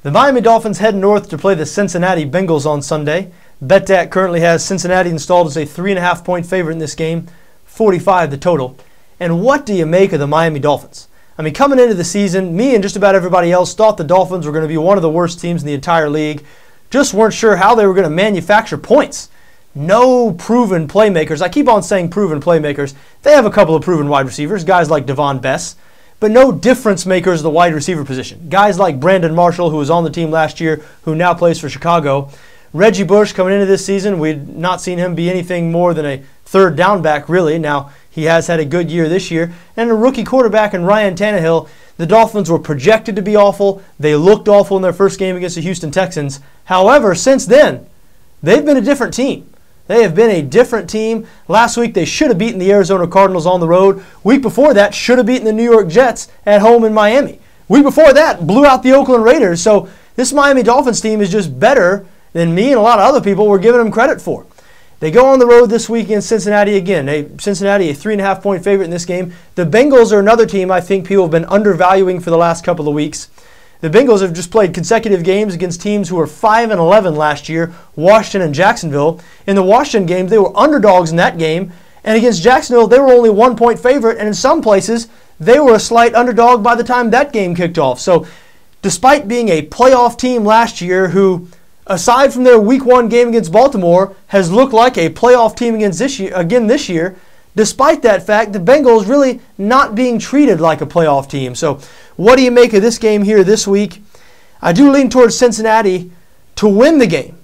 The Miami Dolphins head north to play the Cincinnati Bengals on Sunday. BETDAQ currently has Cincinnati installed as a 3.5-point favorite in this game, 45 the total. And what do you make of the Miami Dolphins? I mean, coming into the season, me and just about everybody else thought the Dolphins were going to be one of the worst teams in the entire league. Just weren't sure how they were going to manufacture points. No proven playmakers. I keep on saying proven playmakers. They have a couple of proven wide receivers, guys like Devon Bess, but no difference makers at the wide receiver position. Guys like Brandon Marshall, who was on the team last year, who now plays for Chicago. Reggie Bush coming into this season, we'd not seen him be anything more than a third down back, really. Now, he has had a good year this year. And a rookie quarterback in Ryan Tannehill. The Dolphins were projected to be awful. They looked awful in their first game against the Houston Texans. However, since then, they've been a different team. They have been a different team. Last week, they should have beaten the Arizona Cardinals on the road. Week before that, should have beaten the New York Jets at home in Miami. Week before that, blew out the Oakland Raiders. So this Miami Dolphins team is just better than me and a lot of other people were giving them credit for. They go on the road this week against Cincinnati again. Cincinnati, a 3.5-point favorite in this game. The Bengals are another team I think people have been undervaluing for the last couple of weeks. The Bengals have just played consecutive games against teams who were 5-11 last year, Washington and Jacksonville. In the Washington game, they were underdogs in that game. And against Jacksonville, they were only 1-point favorite. And in some places, they were a slight underdog by the time that game kicked off. So despite being a playoff team last year who, aside from their Week 1 game against Baltimore, has looked like a playoff team again this year, despite that fact, the Bengals really not being treated like a playoff team. So what do you make of this game here this week? I do lean towards Cincinnati to win the game.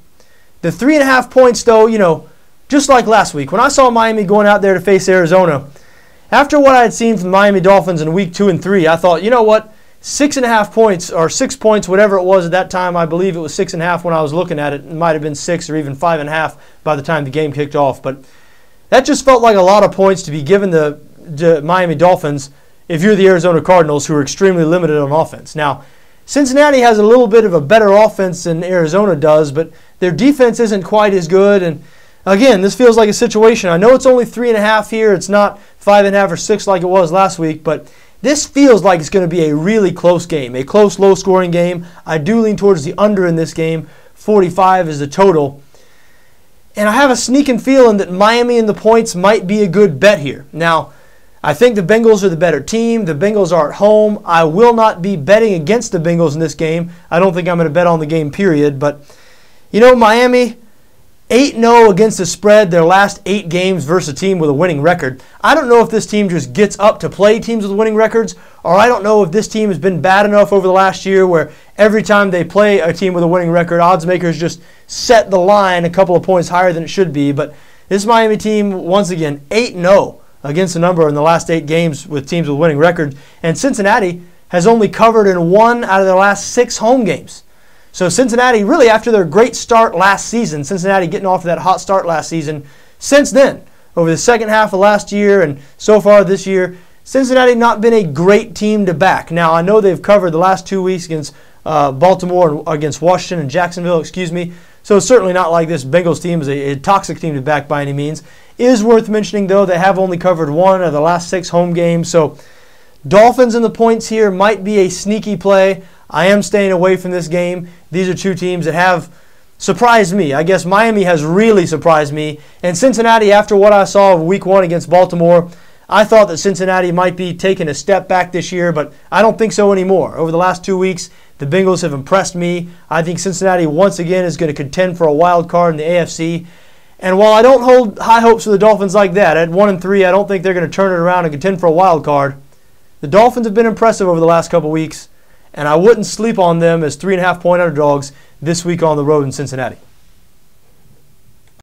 The 3.5 points, though, just like last week, when I saw Miami going out there to face Arizona, after what I had seen from the Miami Dolphins in Week 2 and 3, I thought, you know what? 6.5 points, or 6 points, whatever it was at that time. I believe it was 6.5 when I was looking at it. It might have been 6 or even 5.5 by the time the game kicked off. But that just felt like a lot of points to be given the Miami Dolphins if you're the Arizona Cardinals, who are extremely limited on offense. Now, Cincinnati has a little bit of a better offense than Arizona does, but their defense isn't quite as good. And again, this feels like a situation. I know it's only 3.5 here. It's not 5.5 or 6 like it was last week, but this feels like it's going to be a really close game, a close, low-scoring game. I do lean towards the under in this game. 45 is the total. And I have a sneaking feeling that Miami and the points might be a good bet here. Now, I think the Bengals are the better team. The Bengals are at home. I will not be betting against the Bengals in this game. I don't think I'm going to bet on the game, period. But, Miami, 8-0 against the spread their last 8 games versus a team with a winning record. I don't know if this team just gets up to play teams with winning records, or I don't know if this team has been bad enough over the last year where every time they play a team with a winning record, odds makers just set the line a couple of points higher than it should be. But this Miami team, once again, 8-0 against a number in the last 8 games with teams with winning records. And Cincinnati has only covered in 1 out of their last 6 home games. So Cincinnati, really after their great start last season, Cincinnati getting off to that hot start last season, since then, over the second half of last year and so far this year, Cincinnati not been a great team to back. Now, I know they've covered the last 2 weeks against Baltimore and against Washington and Jacksonville, So it's certainly not like this Bengals team is a toxic team to back by any means. It is worth mentioning, though, they have only covered 1 of the last 6 home games. So Dolphins and the points here might be a sneaky play. I am staying away from this game. These are 2 teams that have surprised me. I guess Miami has really surprised me. And Cincinnati, after what I saw of Week 1 against Baltimore, I thought that Cincinnati might be taking a step back this year, but I don't think so anymore. Over the last 2 weeks, the Bengals have impressed me. I think Cincinnati once again is going to contend for a wild card in the AFC. And while I don't hold high hopes for the Dolphins like that, at 1-3, I don't think they're going to turn it around and contend for a wild card. The Dolphins have been impressive over the last couple weeks, and I wouldn't sleep on them as 3.5-point underdogs this week on the road in Cincinnati.